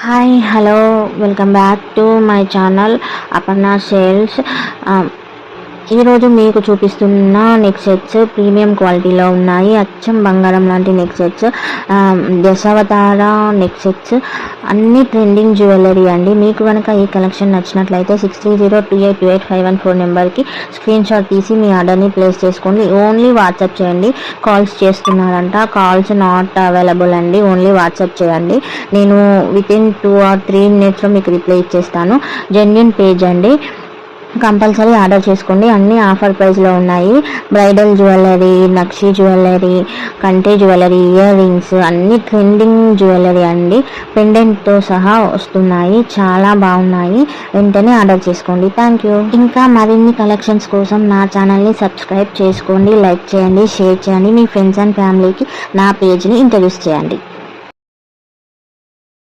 Hi hello welcome back to my channel Aparna sales. ఈరోజు మీకు చూపిస్తున్న నెక్ సెట్స్ ప్రీమియం క్వాలిటీలో ఉన్నాయి. అచ్చం బంగారం లాంటి నెక్ సెట్స్, దశావతార నెక్ సెట్స్, అన్ని ట్రెండింగ్ జ్యువెలరీ అండి. మీకు కనుక ఈ కలెక్షన్ నచ్చినట్లయితే 6302828514 నెంబర్కి స్క్రీన్ షాట్ తీసి మీ ఆర్డర్ని ప్లేస్ చేసుకోండి. ఓన్లీ వాట్సాప్ చేయండి. కాల్స్ చేస్తున్నారంట, కాల్స్ నాట్ అవైలబుల్ అండి. ఓన్లీ వాట్సాప్ చేయండి. నేను వితిన్ 2 or 3 minutesలో మీకు రిప్లై ఇచ్చేస్తాను. జెన్యున్ పేజ్ అండి, కంపల్సరీ ఆర్డర్ చేసుకోండి. అన్ని ఆఫర్ ప్రైస్లో ఉన్నాయి. బ్రైడల్ జ్యువెలరీ, నక్షి జ్యువెలరీ, కంటే జ్యువెలరీ, ఇయర్ రింగ్స్, అన్ని ట్రెండింగ్ జ్యువెలరీ అండి. పెండెంట్తో సహా వస్తున్నాయి, చాలా బాగున్నాయి. వెంటనే ఆర్డర్ చేసుకోండి. Thank you. ఇంకా మరిన్ని కలెక్షన్స్ కోసం నా ఛానల్ని సబ్స్క్రైబ్ చేసుకోండి, లైక్ చేయండి, షేర్ చేయండి. మీ ఫ్రెండ్స్ అండ్ ఫ్యామిలీకి నా పేజ్ని ఇంట్రడ్యూస్ చేయండి.